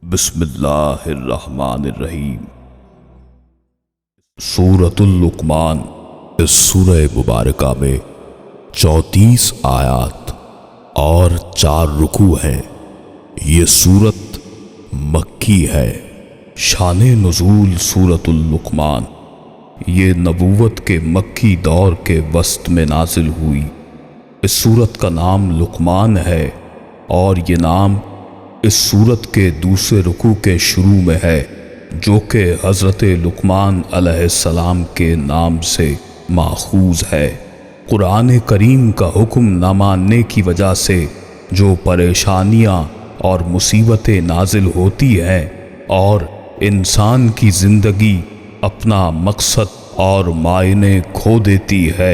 بسم اللہ الرحمن الرحیم۔ سورۃ اللقمان۔ اس سورہ مبارکہ میں 34 آیات اور 4 رکوع ہیں۔ یہ سورت مکی ہے۔ شان نزول سورۃ اللقمان یہ نبوت کے مکی دور کے وسط میں نازل ہوئی۔ اس سورت کا نام لقمان ہے اور یہ نام اس سورت کے دوسرے رکوع کے شروع میں ہے، جو کہ حضرت لقمان علیہ السلام کے نام سے ماخوذ ہے۔ قرآن کریم کا حکم نہ ماننے کی وجہ سے جو پریشانیاں اور مصیبتیں نازل ہوتی ہیں اور انسان کی زندگی اپنا مقصد اور معنی کھو دیتی ہے،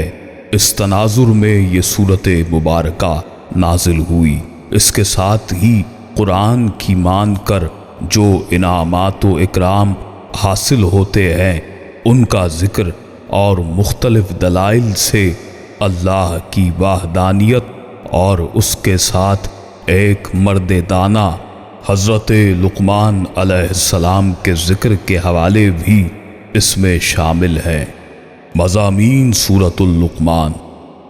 اس تناظر میں یہ سورت مبارکہ نازل ہوئی۔ اس کے ساتھ ہی قرآن کی مان کر جو انعامات و اکرام حاصل ہوتے ہیں ان کا ذکر اور مختلف دلائل سے اللہ کی وحدانیت اور اس کے ساتھ ایک مرد دانا حضرت لقمان علیہ السلام کے ذکر کے حوالے بھی اس میں شامل ہیں۔ مضامین سورۃ اللقمان۔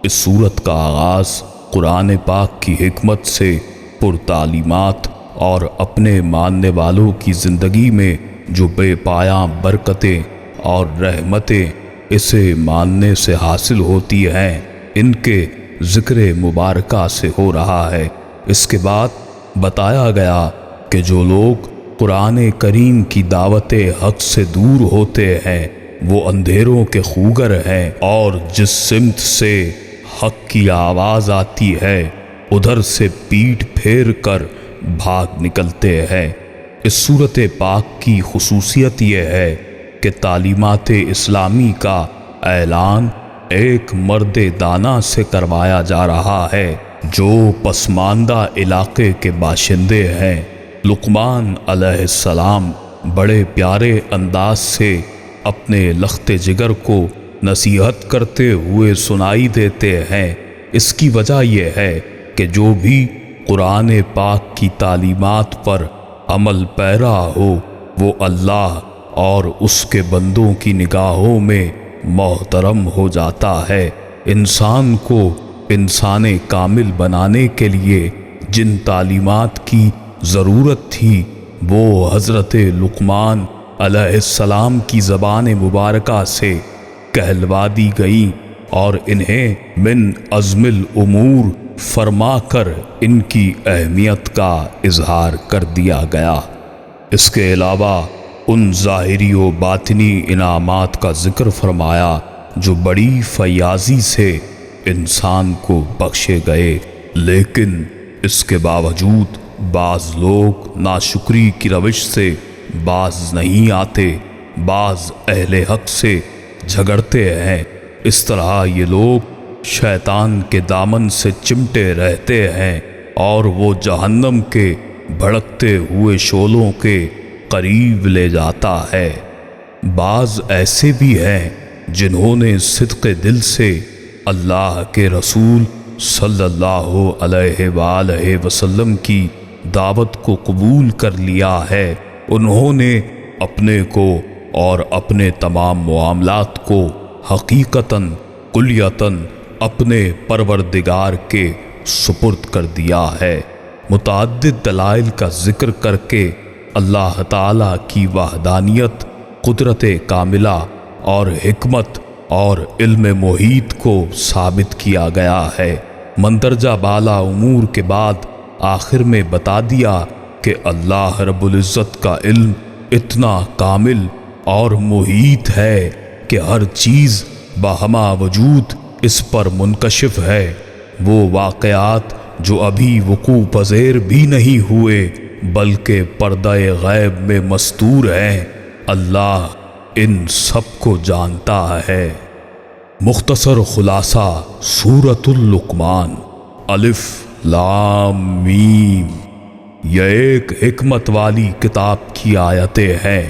اس سورت کا آغاز قرآن پاک کی حکمت سے پرتعلیمات اور اپنے ماننے والوں کی زندگی میں جو بے پایاں برکتیں اور رحمتیں اسے ماننے سے حاصل ہوتی ہیں ان کے ذکر مبارکہ سے ہو رہا ہے۔ اس کے بعد بتایا گیا کہ جو لوگ قرآن کریم کی دعوت حق سے دور ہوتے ہیں وہ اندھیروں کے خوگر ہیں، اور جس سمت سے حق کی آواز آتی ہے ادھر سے پیٹھ پھیر کر بھاگ نکلتے ہیں۔ اس سورت پاک کی خصوصیت یہ ہے کہ تعلیمات اسلامی کا اعلان ایک مرد دانا سے کروایا جا رہا ہے جو پسماندہ علاقے کے باشندے ہیں۔ لقمان علیہ السلام بڑے پیارے انداز سے اپنے لخت جگر کو نصیحت کرتے ہوئے سنائی دیتے ہیں۔ اس کی وجہ یہ ہے کہ جو بھی قرآن پاک کی تعلیمات پر عمل پیرا ہو وہ اللہ اور اس کے بندوں کی نگاہوں میں محترم ہو جاتا ہے۔ انسان کو انسان کامل بنانے کے لیے جن تعلیمات کی ضرورت تھی وہ حضرت لقمان علیہ السلام کی زبان مبارکہ سے کہلوا دی گئی اور انہیں من عزم الامور فرما کر ان کی اہمیت کا اظہار کر دیا گیا۔ اس کے علاوہ ان ظاہری و باطنی انعامات کا ذکر فرمایا جو بڑی فیاضی سے انسان کو بخشے گئے، لیکن اس کے باوجود بعض لوگ ناشکری کی روش سے باز نہیں آتے، بعض اہل حق سے جھگڑتے ہیں۔ اس طرح یہ لوگ شیطان کے دامن سے چمٹے رہتے ہیں اور وہ جہنم کے بھڑکتے ہوئے شعلوں کے قریب لے جاتا ہے۔ بعض ایسے بھی ہیں جنہوں نے صدق دل سے اللہ کے رسول صلی اللہ علیہ وآلہ وسلم کی دعوت کو قبول کر لیا ہے۔ انہوں نے اپنے کو اور اپنے تمام معاملات کو حقیقتاً کلیتاً اپنے پروردگار کے سپرد کر دیا ہے۔ متعدد دلائل کا ذکر کر کے اللہ تعالیٰ کی وحدانیت، قدرت کاملہ اور حکمت اور علم محیط کو ثابت کیا گیا ہے۔ مندرجہ بالا امور کے بعد آخر میں بتا دیا کہ اللہ رب العزت کا علم اتنا کامل اور محیط ہے کہ ہر چیز بہما وجود اس پر منکشف ہے۔ وہ واقعات جو ابھی وقوع پذیر بھی نہیں ہوئے بلکہ پردہ غیب میں مستور ہیں، اللہ ان سب کو جانتا ہے۔ مختصر خلاصہ سورۃ اللقمان۔ الف لام میم۔ یہ ایک حکمت والی کتاب کی آیتیں ہیں،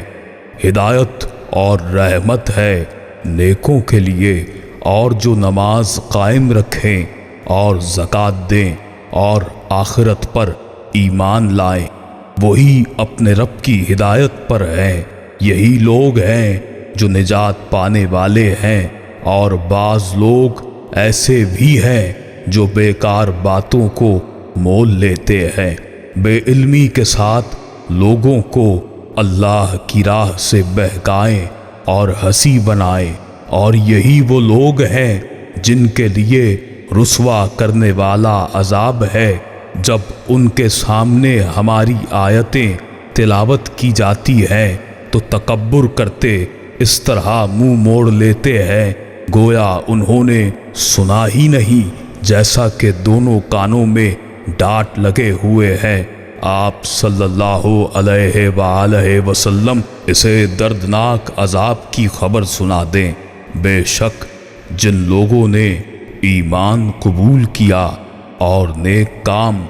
ہدایت اور رحمت ہے نیکوں کے لیے، اور جو نماز قائم رکھیں اور زکوٰۃ دیں اور آخرت پر ایمان لائیں۔ وہی اپنے رب کی ہدایت پر ہیں۔ یہی لوگ ہیں جو نجات پانے والے ہیں، اور بعض لوگ ایسے بھی ہیں جو بیکار باتوں کو مول لیتے ہیں، بے علمی کے ساتھ لوگوں کو اللہ کی راہ سے بہکائیں اور ہنسی بنائیں، اور یہی وہ لوگ ہیں جن کے لیے رسوا کرنے والا عذاب ہے۔ جب ان کے سامنے ہماری آیتیں تلاوت کی جاتی ہیں تو تکبر کرتے اس طرح منہ موڑ لیتے ہیں گویا انہوں نے سنا ہی نہیں، جیسا کہ دونوں کانوں میں ڈانٹ لگے ہوئے ہیں۔ آپ صلی اللہ علیہ وآلہ وسلم اسے دردناک عذاب کی خبر سنا دیں۔ بے شک جن لوگوں نے ایمان قبول کیا اور نیک کام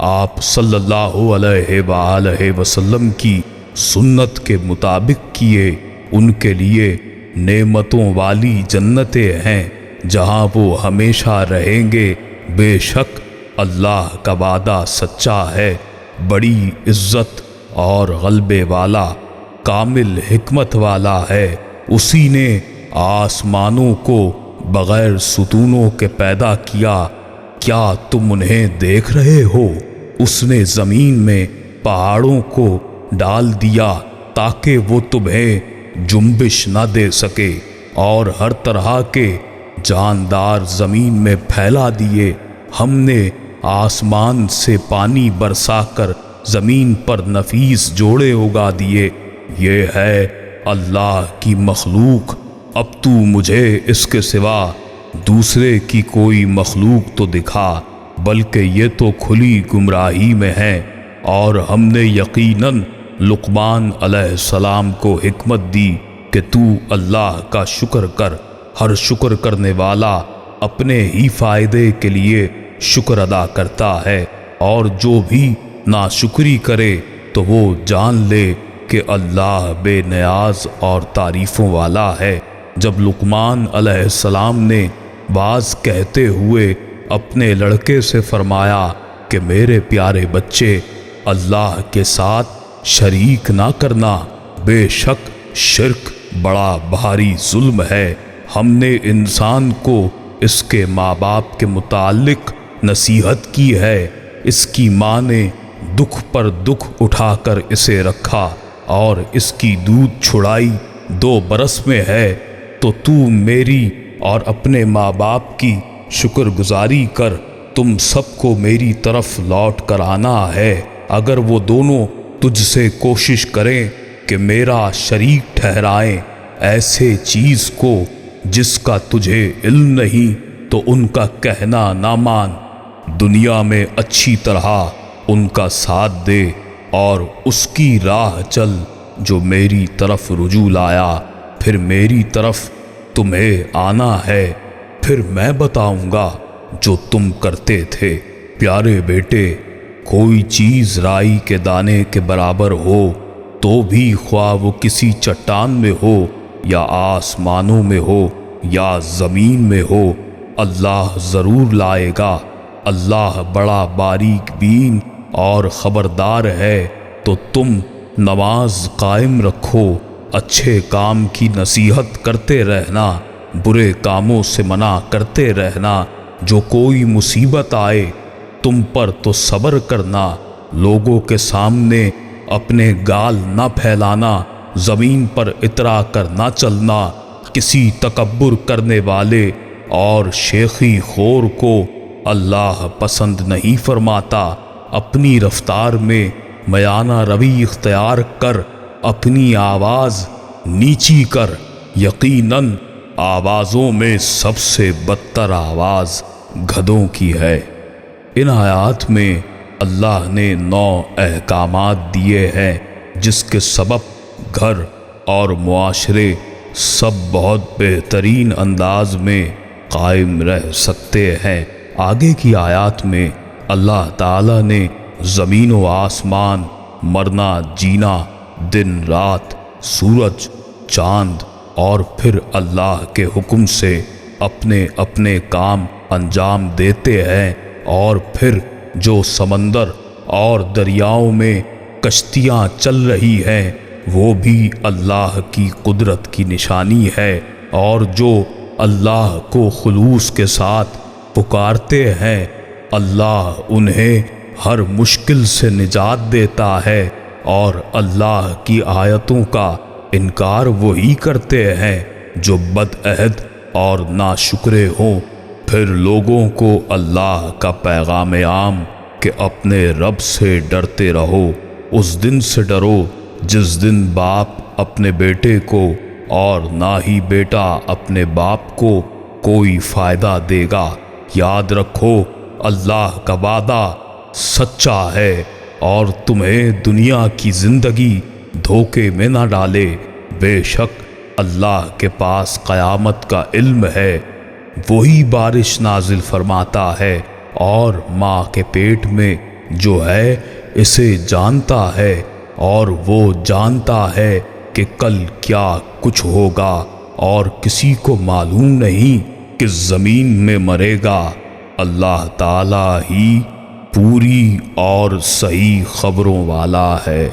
آپ صلی اللہ علیہ وآلہ وسلم کی سنت کے مطابق کیے، ان کے لیے نعمتوں والی جنتیں ہیں جہاں وہ ہمیشہ رہیں گے۔ بے شک اللہ کا وعدہ سچا ہے، بڑی عزت اور غلبے والا، کامل حکمت والا ہے۔ اسی نے آسمانوں کو بغیر ستونوں کے پیدا کیا، کیا تم انہیں دیکھ رہے ہو؟ اس نے زمین میں پہاڑوں کو ڈال دیا تاکہ وہ تمہیں جنبش نہ دے سکے، اور ہر طرح کے جاندار زمین میں پھیلا دیے۔ ہم نے آسمان سے پانی برسا کر زمین پر نفیس جوڑے اگا دیے۔ یہ ہے اللہ کی مخلوق، اب تو مجھے اس کے سوا دوسرے کی کوئی مخلوق تو دکھا، بلکہ یہ تو کھلی گمراہی میں ہے۔ اور ہم نے یقیناً لقمان علیہ السلام کو حکمت دی کہ تو اللہ کا شکر کر، ہر شکر کرنے والا اپنے ہی فائدے کے لیے شکر ادا کرتا ہے، اور جو بھی ناشکری کرے تو وہ جان لے کہ اللہ بے نیاز اور تعریفوں والا ہے۔ جب لقمان علیہ السلام نے باز کہتے ہوئے اپنے لڑکے سے فرمایا کہ میرے پیارے بچے، اللہ کے ساتھ شریک نہ کرنا، بے شک شرک بڑا بھاری ظلم ہے۔ ہم نے انسان کو اس کے ماں باپ کے متعلق نصیحت کی ہے، اس کی ماں نے دکھ پر دکھ اٹھا کر اسے رکھا اور اس کی دودھ چھڑائی 2 برس میں ہے، تو تو میری اور اپنے ماں باپ کی شکر گزاری کر، تم سب کو میری طرف لوٹ کر آنا ہے۔ اگر وہ دونوں تجھ سے کوشش کریں کہ میرا شریک ٹھہرائیں ایسے چیز کو جس کا تجھے علم نہیں، تو ان کا کہنا نہ مان، دنیا میں اچھی طرح ان کا ساتھ دے اور اس کی راہ چل جو میری طرف رجوع لایا، پھر میری طرف تمہیں آنا ہے، پھر میں بتاؤں گا جو تم کرتے تھے۔ پیارے بیٹے، کوئی چیز رائی کے دانے کے برابر ہو تو بھی خواہ وہ کسی چٹان میں ہو یا آسمانوں میں ہو یا زمین میں ہو، اللہ ضرور لائے گا۔ اللہ بڑا باریک بین اور خبردار ہے۔ تو تم نماز قائم رکھو، اچھے کام کی نصیحت کرتے رہنا، برے کاموں سے منع کرتے رہنا۔ جو کوئی مصیبت آئے تم پر تو صبر کرنا، لوگوں کے سامنے اپنے گال نہ پھیلانا، زمین پر اترا کر نہ چلنا، کسی تکبر کرنے والے اور شیخی خور کو اللہ پسند نہیں فرماتا۔ اپنی رفتار میں میانہ روی اختیار کر، اپنی آواز نیچی کر، یقیناً آوازوں میں سب سے بدتر آواز گدھوں کی ہے۔ ان آیات میں اللہ نے 9 احکامات دیے ہیں جس کے سبب گھر اور معاشرے سب بہت بہترین انداز میں قائم رہ سکتے ہیں۔ آگے کی آیات میں اللہ تعالیٰ نے زمین و آسمان، مرنا جینا، دن رات، سورج چاند اور پھر اللہ کے حکم سے اپنے اپنے کام انجام دیتے ہیں، اور پھر جو سمندر اور دریاؤں میں کشتیاں چل رہی ہیں وہ بھی اللہ کی قدرت کی نشانی ہے، اور جو اللہ کو خلوص کے ساتھ پکارتے ہیں اللہ انہیں ہر مشکل سے نجات دیتا ہے، اور اللہ کی آیتوں کا انکار وہی کرتے ہیں جو بدعہد اور ناشکرے ہوں۔ پھر لوگوں کو اللہ کا پیغام عام کہ اپنے رب سے ڈرتے رہو، اس دن سے ڈرو جس دن باپ اپنے بیٹے کو اور نہ ہی بیٹا اپنے باپ کو کوئی فائدہ دے گا۔ یاد رکھو اللہ کا وعدہ سچا ہے، اور تمہیں دنیا کی زندگی دھوکے میں نہ ڈالے۔ بے شک اللہ کے پاس قیامت کا علم ہے، وہی بارش نازل فرماتا ہے، اور ماں کے پیٹ میں جو ہے اسے جانتا ہے، اور وہ جانتا ہے کہ کل کیا کچھ ہوگا، اور کسی کو معلوم نہیں کہ زمین میں مرے گا۔ اللہ تعالیٰ ہی پوری اور صحیح خبروں والا ہے۔